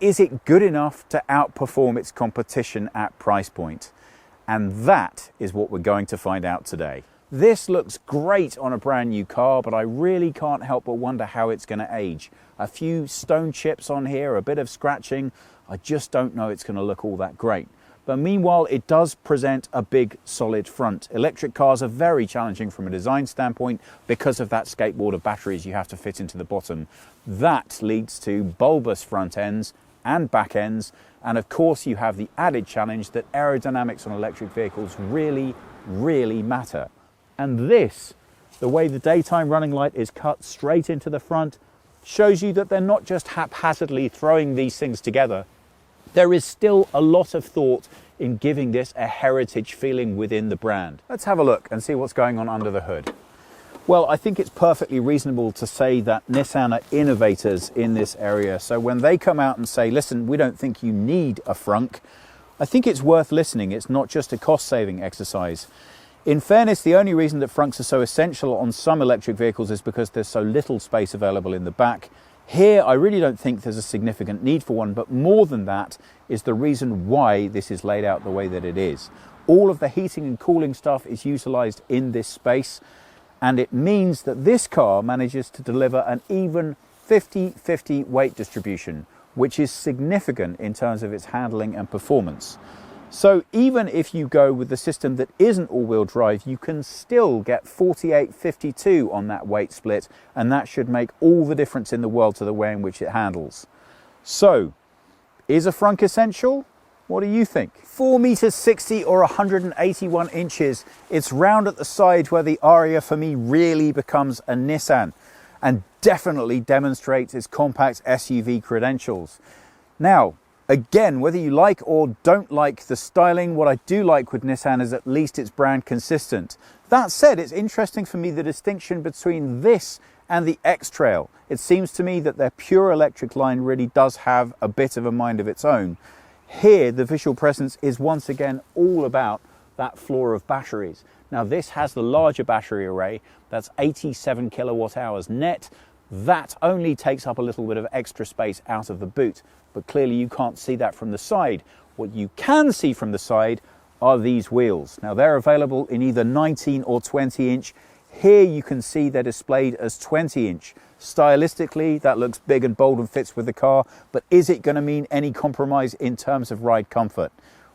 is it good enough to outperform its competition at price point? And that is what we're going to find out today. This looks great on a brand new car, but I really can't help but wonder how it's going to age. A few stone chips on here, a bit of scratching. I just don't know it's going to look all that great. But meanwhile, it does present a big, solid front. Electric cars are very challenging from a design standpoint because of that skateboard of batteries you have to fit into the bottom. That leads to bulbous front ends and back ends, and of course you have the added challenge that aerodynamics on electric vehicles really matter. And this, the way the daytime running light is cut straight into the front, shows you that they're not just haphazardly throwing these things together. There is still a lot of thought in giving this a heritage feeling within the brand. Let's have a look and see what's going on under the hood. Well, I think it's perfectly reasonable to say that Nissan are innovators in this area. So when they come out and say, listen, we don't think you need a frunk, I think it's worth listening. It's not just a cost-saving exercise. In fairness, the only reason that frunks are so essential on some electric vehicles is because there's so little space available in the back. Here, I really don't think there's a significant need for one, but more than that is the reason why this is laid out the way that it is. All of the heating and cooling stuff is utilized in this space, and it means that this car manages to deliver an even 50-50 weight distribution, which is significant in terms of its handling and performance. So even if you go with the system that isn't all-wheel drive, you can still get 48-52 on that weight split, and that should make all the difference in the world to the way in which it handles. So, is a frunk essential? What do you think? 4 meters 60 or 181 inches. It's round at the side where the Ariya for me really becomes a Nissan and definitely demonstrates its compact SUV credentials. Now, again, whether you like or don't like the styling, what I do like with Nissan is at least it's brand consistent. That said, it's interesting for me the distinction between this and the X-Trail. It seems to me that their pure electric line really does have a bit of a mind of its own. Here, the visual presence is once again all about that floor of batteries. Now, this has the larger battery array. That's 87 kilowatt hours net. That only takes up a little bit of extra space out of the boot, but clearly you can't see that from the side. What you can see from the side are these wheels. Now, they're available in either 19 or 20 inch. Here you can see they're displayed as 20 inch. Stylistically, that looks big and bold and fits with the car, but is it going to mean any compromise in terms of ride comfort?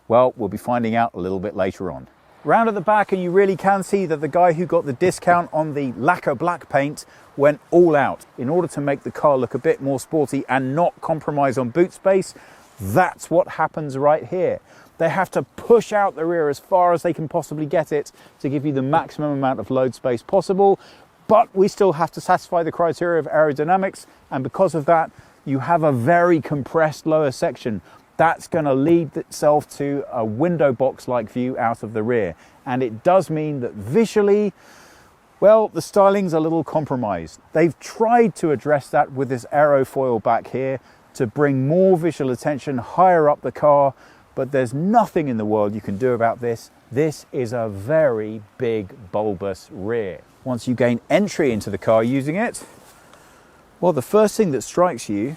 Well, we'll be finding out a little bit later on. Round at the back, and you really can see that the guy who got the discount on the lacquer black paint went all out in order to make the car look a bit more sporty and not compromise on boot space. That's what happens right here. They have to push out the rear as far as they can possibly get it to give you the maximum amount of load space possible, but we still have to satisfy the criteria of aerodynamics, and because of that, you have a very compressed lower section. That's going to lead itself to a window box-like view out of the rear. And it does mean that visually, well, the styling's a little compromised. They've tried to address that with this aerofoil back here to bring more visual attention higher up the car, but there's nothing in the world you can do about this. This is a very big bulbous rear. Once you gain entry into the car using it, well, the first thing that strikes you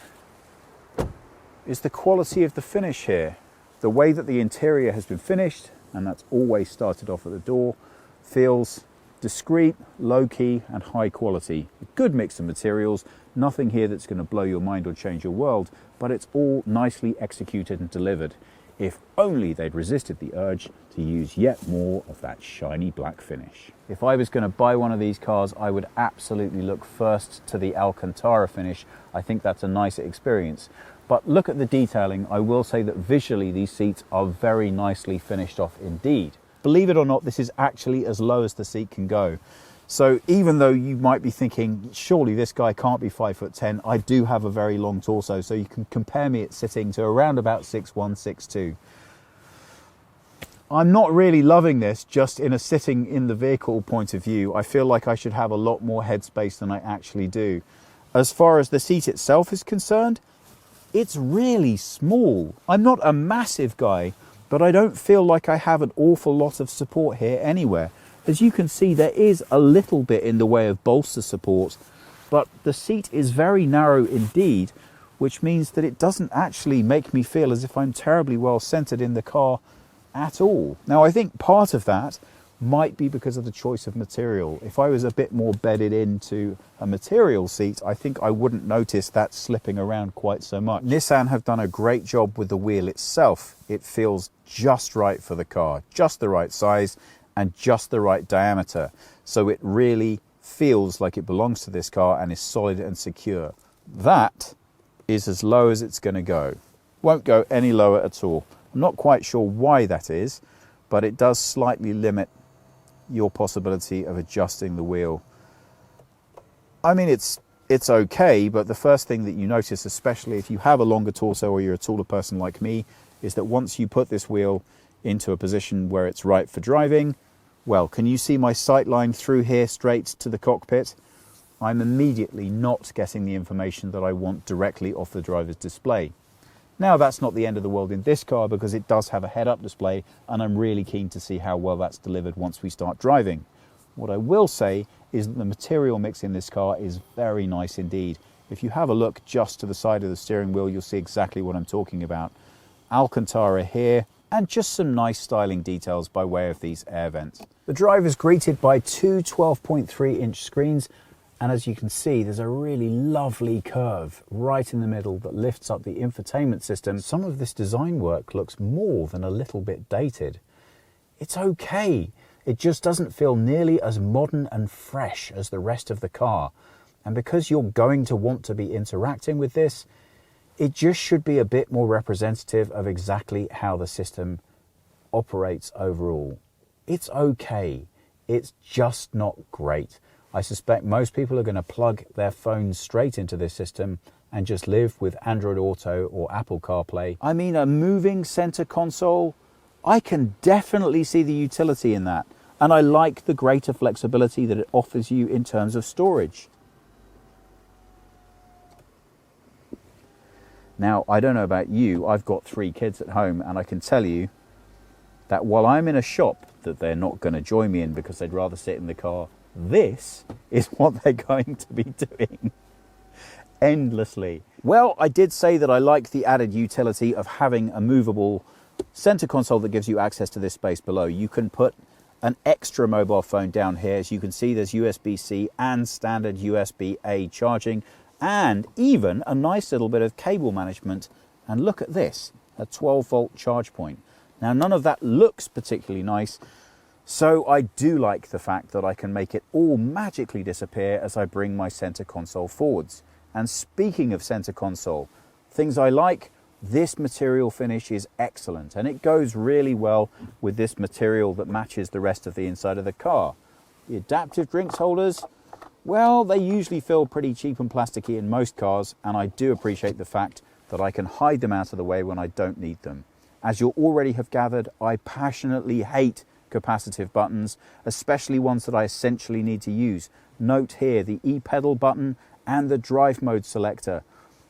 is the quality of the finish here. The way that the interior has been finished, and that's always started off at the door, feels discreet, low-key and high quality. A good mix of materials, nothing here that's going to blow your mind or change your world, but it's all nicely executed and delivered. If only they'd resisted the urge to use yet more of that shiny black finish. If I was going to buy one of these cars, I would absolutely look first to the Alcantara finish. I think that's a nicer experience. But look at the detailing. I will say that visually these seats are very nicely finished off indeed. Believe it or not, this is actually as low as the seat can go. So even though you might be thinking, surely this guy can't be 5'10", I do have a very long torso, so you can compare me at sitting to around about 6'1", 6'2". I'm not really loving this just in a sitting in the vehicle point of view. I feel like I should have a lot more headspace than I actually do. As far as the seat itself is concerned, it's really small. I'm not a massive guy, but I don't feel like I have an awful lot of support here anywhere. As you can see, there is a little bit in the way of bolster support, but the seat is very narrow indeed, which means that it doesn't actually make me feel as if I'm terribly well centered in the car at all. Now, I think part of that might be because of the choice of material. If I was a bit more bedded into a material seat, I think I wouldn't notice that slipping around quite so much. Nissan have done a great job with the wheel itself. It feels just right for the car, just the right size and just the right diameter. So it really feels like it belongs to this car and is solid and secure. That is as low as it's going to go. Won't go any lower at all. I'm not quite sure why that is, but it does slightly limit your possibility of adjusting the wheel. I mean, it's okay, but the first thing that you notice, especially if you have a longer torso or you're a taller person like me, is that once you put this wheel into a position where it's right for driving, well, can you see my sight line through here straight to the cockpit? I'm immediately not getting the information that I want directly off the driver's display. Now, that's not the end of the world in this car because it does have a head-up display, and I'm really keen to see how well that's delivered once we start driving. What I will say is that the material mix in this car is very nice indeed. If you have a look just to the side of the steering wheel, you'll see exactly what I'm talking about. Alcantara here, and just some nice styling details by way of these air vents. The drive is greeted by two 12.3-inch screens, and as you can see, there's a really lovely curve right in the middle that lifts up the infotainment system. Some of this design work looks more than a little bit dated. It's okay. It just doesn't feel nearly as modern and fresh as the rest of the car. And because you're going to want to be interacting with this, it just should be a bit more representative of exactly how the system operates overall. It's okay. It's just not great. I suspect most people are going to plug their phones straight into this system and just live with Android Auto or Apple CarPlay. I mean, a moving center console, I can definitely see the utility in that. And I like the greater flexibility that it offers you in terms of storage. Now, I don't know about you, I've got 3 kids at home, and I can tell you that while I'm in a shop that they're not going to join me in because they'd rather sit in the car, this is what they're going to be doing endlessly. Well, I did say that I like the added utility of having a movable center console that gives you access to this space below. You can put an extra mobile phone down here. As you can see, there's USB-C and standard USB-A charging, and even a nice little bit of cable management. And look at this, a 12-volt charge point. Now, none of that looks particularly nice, so I do like the fact that I can make it all magically disappear as I bring my center console forwards. And speaking of center console, things I like, this material finish is excellent, and it goes really well with this material that matches the rest of the inside of the car. The adaptive drinks holders, well, they usually feel pretty cheap and plasticky in most cars, and I do appreciate the fact that I can hide them out of the way when I don't need them. As you'll already have gathered, I passionately hate capacitive buttons, especially ones that I essentially need to use. Note here the e-pedal button and the drive mode selector.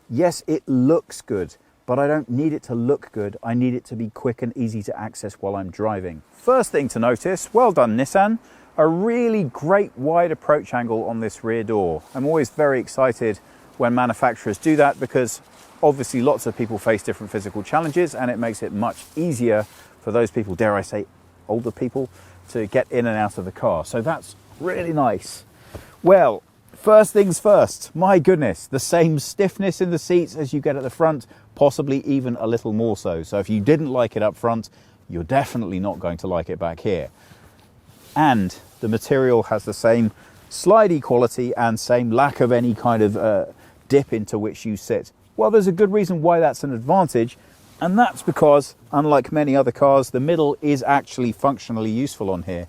Yes, it looks good, but I don't need it to look good. I need it to be quick and easy to access while I'm driving. First thing to notice, well done Nissan, a really great wide approach angle on this rear door. I'm always very excited when manufacturers do that because obviously lots of people face different physical challenges, and it makes it much easier for those people, dare I say, older people, to get in and out of the car. So that's really nice. Well, first things first, my goodness, the same stiffness in the seats as you get at the front, possibly even a little more so. So if you didn't like it up front, you're definitely not going to like it back here. And the material has the same slidey quality and same lack of any kind of dip into which you sit. Well, there's a good reason why that's an advantage, and that's because, unlike many other cars, the middle is actually functionally useful on here.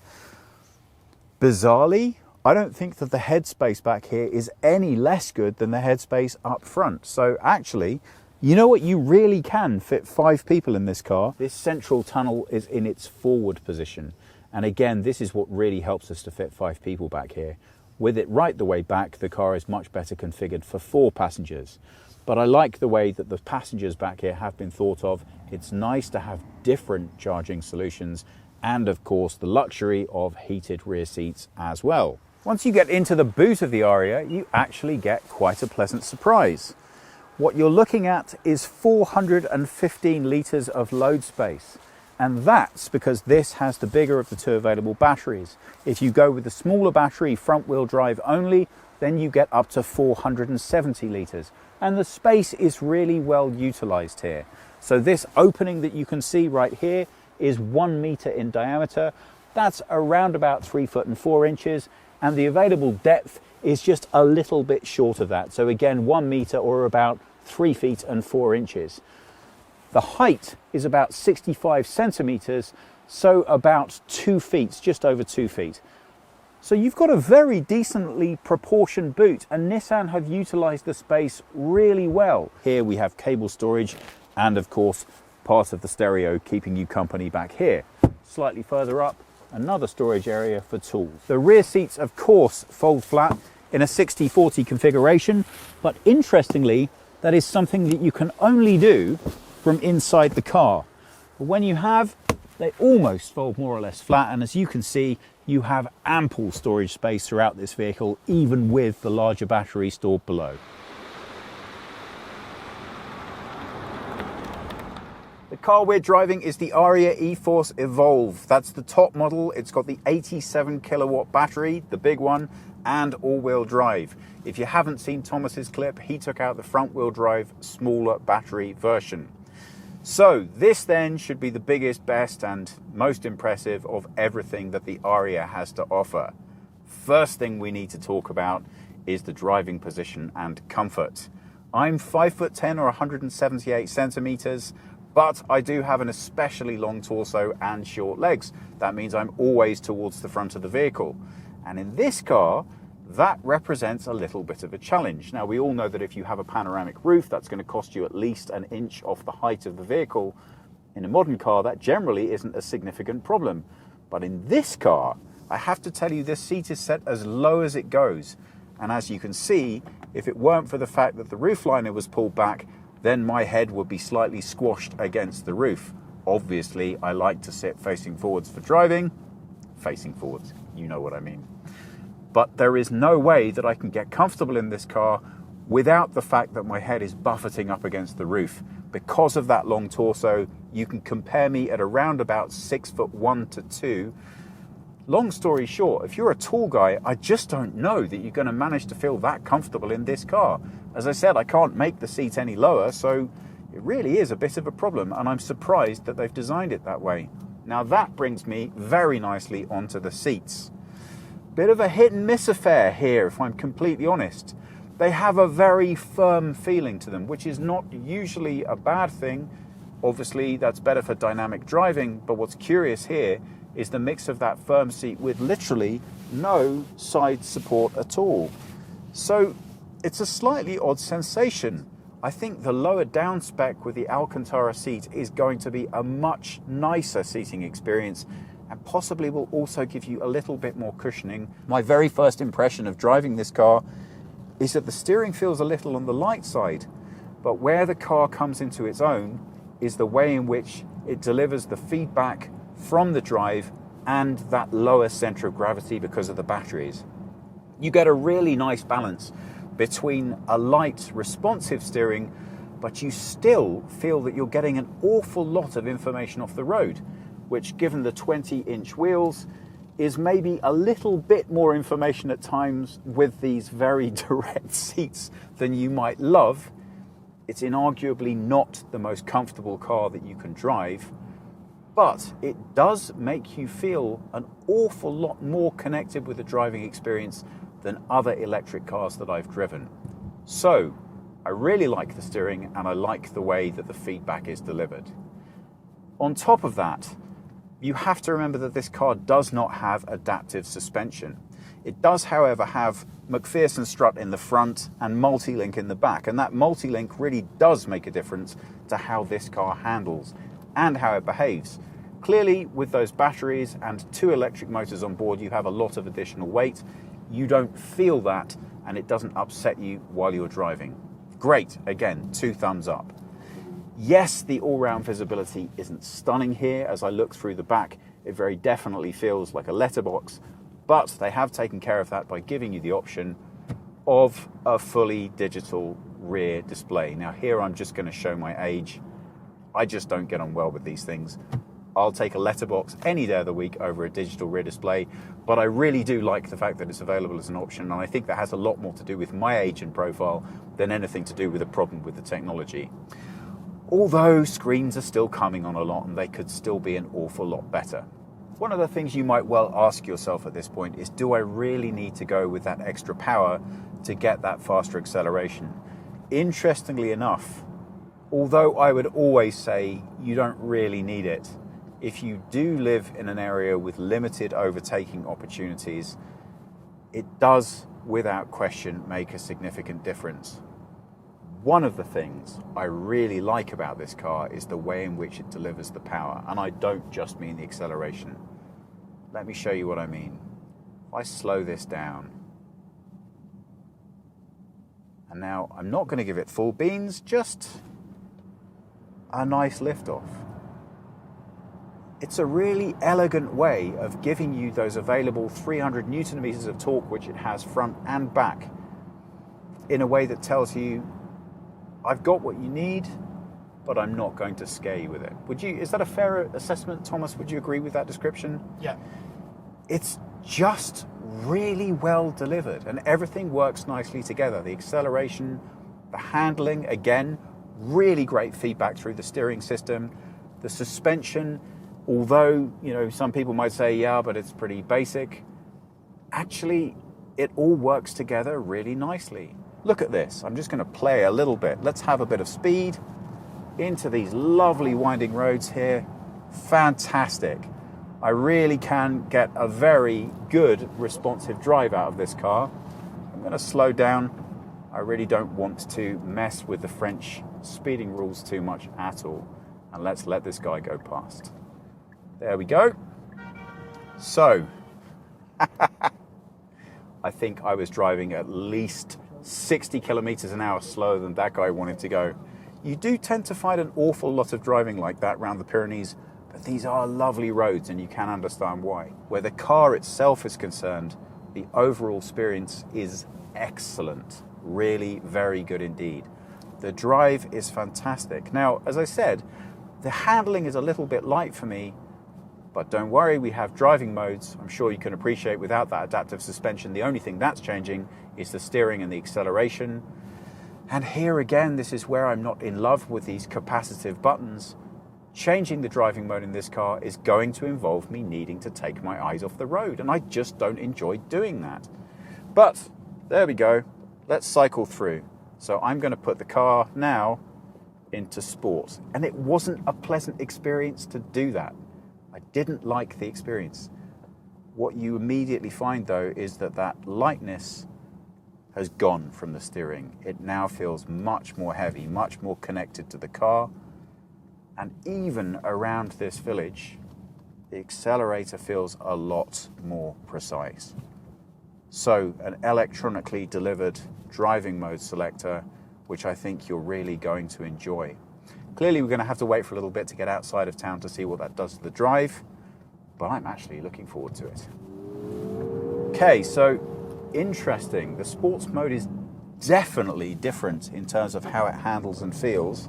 Bizarrely, I don't think that the headspace back here is any less good than the headspace up front. So actually, you know what? You really can fit 5 people in this car. This central tunnel is in its forward position. And again, this is what really helps us to fit 5 people back here. With it right the way back, the car is much better configured for 4 passengers. But I like the way that the passengers back here have been thought of. It's nice to have different charging solutions, and of course the luxury of heated rear seats as well. Once you get into the boot of the Ariya, you actually get quite a pleasant surprise. What you're looking at is 415 litres of load space. And that's because this has the bigger of the two available batteries. If you go with the smaller battery, front wheel drive only, then you get up to 470 litres. And the space is really well utilised here. So this opening that you can see right here is 1 metre in diameter. That's around about 3 foot and 4 inches. And the available depth is just a little bit short of that. So again, 1 metre or about 3 feet and 4 inches. The height is about 65 centimetres, so about 2 feet, just over 2 feet. So you've got a very decently proportioned boot, and Nissan have utilised the space really well. Here we have cable storage and of course part of the stereo keeping you company back here. Slightly further up, another storage area for tools. The rear seats of course fold flat in a 60/40 configuration, but interestingly that is something that you can only do from inside the car. But when you have, they almost fold more or less flat, and as you can see, you have ample storage space throughout this vehicle, even with the larger battery stored below. The car we're driving is the Ariya e-4ORCE Evolve. That's the top model. It's got the 87 kilowatt battery, the big one, and all-wheel drive. If you haven't seen Thomas's clip, he took out the front-wheel drive, smaller battery version. So this then should be the biggest, best and most impressive of everything that the Ariya has to offer. First thing we need to talk about is the driving position and comfort. I'm 5'10" or 178 centimeters, but I do have an especially long torso and short legs. That means I'm always towards the front of the vehicle. And in this car, that represents a little bit of a challenge. Now, we all know that if you have a panoramic roof, that's going to cost you at least an inch off the height of the vehicle. In a modern car, that generally isn't a significant problem. But in this car, I have to tell you, this seat is set as low as it goes. And as you can see, if it weren't for the fact that the roof liner was pulled back, then my head would be slightly squashed against the roof. Obviously, I like to sit facing forwards for driving. Facing forwards, you know what I mean. But there is no way that I can get comfortable in this car without the fact that my head is buffeting up against the roof. Because of that long torso, you can compare me at around about 6'1" to 2". Long story short, if you're a tall guy, I just don't know that you're going to manage to feel that comfortable in this car. As I said, I can't make the seat any lower, so it really is a bit of a problem, and I'm surprised that they've designed it that way. Now that brings me very nicely onto the seats. Bit of a hit and miss affair here, if I'm completely honest. They have a very firm feeling to them, which is not usually a bad thing. Obviously, that's better for dynamic driving, but what's curious here is the mix of that firm seat with literally no side support at all. So it's a slightly odd sensation. I think the lower down spec with the Alcantara seat is going to be a much nicer seating experience, and possibly will also give you a little bit more cushioning. My very first impression of driving this car is that the steering feels a little on the light side, but where the car comes into its own is the way in which it delivers the feedback from the drive and that lower center of gravity because of the batteries. You get a really nice balance between a light, responsive steering, but you still feel that you're getting an awful lot of information off the road, which, given the 20-inch wheels, is maybe a little bit more information at times with these very direct seats than you might love. It's inarguably not the most comfortable car that you can drive, but it does make you feel an awful lot more connected with the driving experience than other electric cars that I've driven. So, I really like the steering, and I like the way that the feedback is delivered. On top of that, you have to remember that this car does not have adaptive suspension. It does, however, have McPherson strut in the front and multi-link in the back, and that multi-link really does make a difference to how this car handles and how it behaves. Clearly, with those batteries and 2 electric motors on board, you have a lot of additional weight. You don't feel that, and it doesn't upset you while you're driving. Great, again, 2 thumbs up. Yes, the all-round visibility isn't stunning here. As I look through the back, it very definitely feels like a letterbox, but they have taken care of that by giving you the option of a fully digital rear display. Now here I'm just going to show my age. I just don't get on well with these things. I'll take a letterbox any day of the week over a digital rear display, but I really do like the fact that it's available as an option, and I think that has a lot more to do with my age and profile than anything to do with a problem with the technology. Although screens are still coming on a lot and they could still be an awful lot better. One of the things you might well ask yourself at this point is, do I really need to go with that extra power to get that faster acceleration? Interestingly enough, although I would always say you don't really need it, if you do live in an area with limited overtaking opportunities, it does, without question, make a significant difference. One of the things I really like about this car is the way in which it delivers the power, and I don't just mean the acceleration. Let me show you what I mean. If I slow this down, and now I'm not going to give it full beans, just a nice lift-off. It's a really elegant way of giving you those available 300 Newton meters of torque, which it has front and back, in a way that tells you, I've got what you need, but I'm not going to scare you with it. Is that a fair assessment, Thomas? Would you agree with that description? Yeah. It's just really well delivered, and everything works nicely together. The acceleration, the handling, again, really great feedback through the steering system. The suspension, although, some people might say, yeah, but it's pretty basic. Actually, it all works together really nicely. Look at this. I'm just going to play a little bit. Let's have a bit of speed into these lovely winding roads here. Fantastic. I really can get a very good responsive drive out of this car. I'm going to slow down. I really don't want to mess with the French speeding rules too much at all. And let's let this guy go past. There we go. So, I think I was driving at least 60 kilometers an hour slower than that guy wanted to go. You do tend to find an awful lot of driving like that around the Pyrenees, but these are lovely roads and you can understand why. Where the car itself is concerned, the overall experience is excellent. Really very good indeed. The drive is fantastic. Now, as I said, the handling is a little bit light for me, but don't worry, we have driving modes. I'm sure you can appreciate without that adaptive suspension. The only thing that's changing is the steering and the acceleration. And here again, this is where I'm not in love with these capacitive buttons. Changing the driving mode in this car is going to involve me needing to take my eyes off the road, and I just don't enjoy doing that. But there we go. Let's cycle through. So I'm going to put the car now into sport, and it wasn't a pleasant experience to do that. I didn't like the experience. What you immediately find though is that lightness has gone from the steering. It now feels much more heavy, much more connected to the car. And even around this village, the accelerator feels a lot more precise. So an electronically delivered driving mode selector, which I think you're really going to enjoy. Clearly, we're going to have to wait for a little bit to get outside of town to see what that does to the drive, but I'm actually looking forward to it. Okay, so interesting. The sports mode is definitely different in terms of how it handles and feels.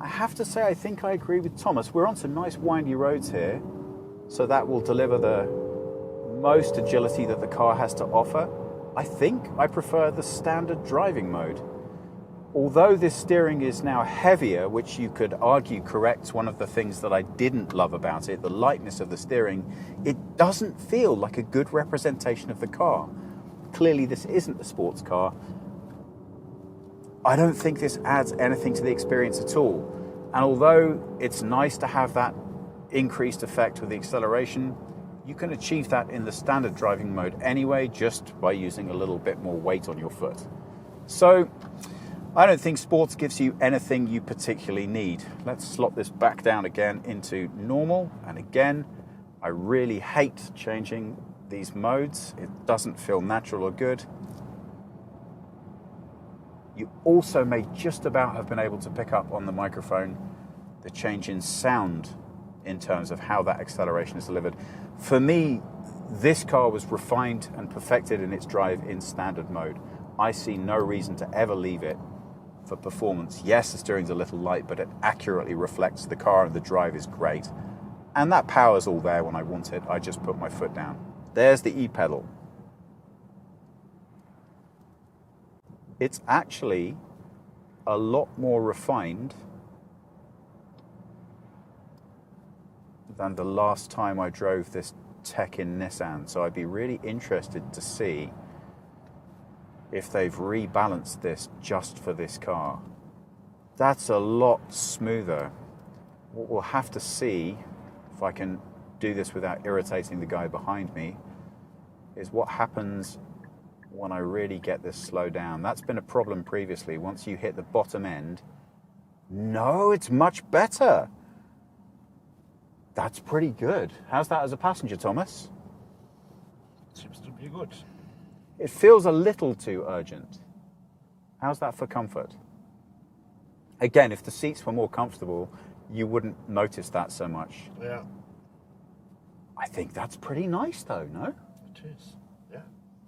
I have to say, I think I agree with Thomas. We're on some nice windy roads here, so that will deliver the most agility that the car has to offer. I think I prefer the standard driving mode. Although this steering is now heavier, which you could argue corrects one of the things that I didn't love about it, the lightness of the steering, it doesn't feel like a good representation of the car. Clearly this isn't a sports car. I don't think this adds anything to the experience at all. And although it's nice to have that increased effect with the acceleration, you can achieve that in the standard driving mode anyway, just by using a little bit more weight on your foot. So I don't think sports gives you anything you particularly need. Let's slot this back down again into normal. And again, I really hate changing these modes. It doesn't feel natural or good. You also may just about have been able to pick up on the microphone the change in sound in terms of how that acceleration is delivered. For me, this car was refined and perfected in its drive in standard mode. I see no reason to ever leave it for performance. Yes, the steering's a little light, but it accurately reflects the car and the drive is great. And that power's all there when I want it. I just put my foot down. There's the e-pedal. It's actually a lot more refined than the last time I drove this tech in Nissan. So I'd be really interested to see if they've rebalanced this just for this car. That's a lot smoother. What we'll have to see, if I can do this without irritating the guy behind me, is what happens when I really get this slow down. That's been a problem previously. Once you hit the bottom end, no, it's much better. That's pretty good. How's that as a passenger, Thomas? Seems to be good. It feels a little too urgent. How's that for comfort? Again, if the seats were more comfortable, you wouldn't notice that so much. Yeah. I think that's pretty nice though, no? It is. Yeah.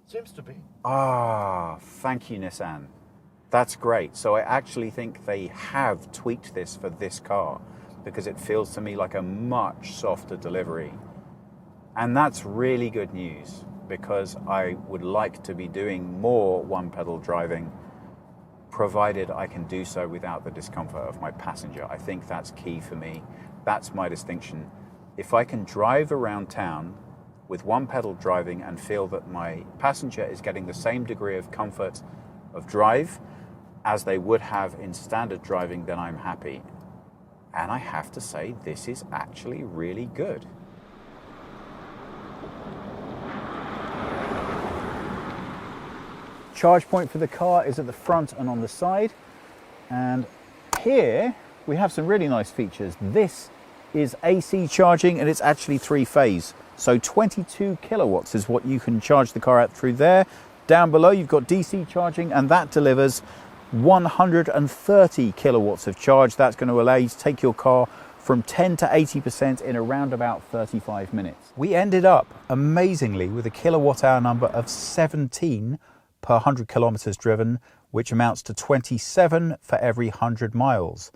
Seems to be. Ah, thank you, Nissan. That's great. So I actually think they have tweaked this for this car because it feels to me like a much softer delivery. And that's really good news because I would like to be doing more one-pedal driving provided I can do so without the discomfort of my passenger. I think that's key for me. That's my distinction. If I can drive around town with one-pedal driving and feel that my passenger is getting the same degree of comfort of drive as they would have in standard driving, then I'm happy. And I have to say, this is actually really good. Charge point for the car is at the front and on the side. And here we have some really nice features. This is AC charging and it's actually 3-phase. So 22 kilowatts is what you can charge the car at through there. Down below you've got DC charging and that delivers 130 kilowatts of charge. That's going to allow you to take your car from 10 to 80% in around about 35 minutes. We ended up amazingly with a kilowatt hour number of 17 per 100 kilometers driven, which amounts to 27 for every 100 miles.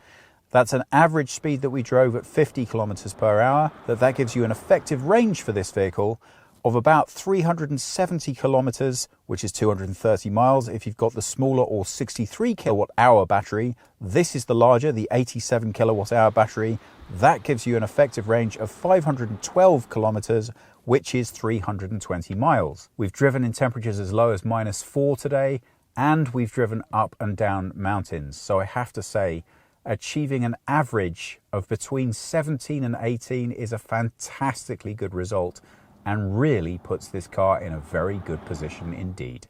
That's an average speed that we drove at 50 kilometers per hour. That gives you an effective range for this vehicle of about 370 kilometers, which is 230 miles. If you've got the smaller or 63 kilowatt hour battery, this is the larger, the 87 kilowatt hour battery. That gives you an effective range of 512 kilometers, which is 320 miles. We've driven in temperatures as low as -4 today, and we've driven up and down mountains. So I have to say, achieving an average of between 17 and 18 is a fantastically good result and really puts this car in a very good position indeed.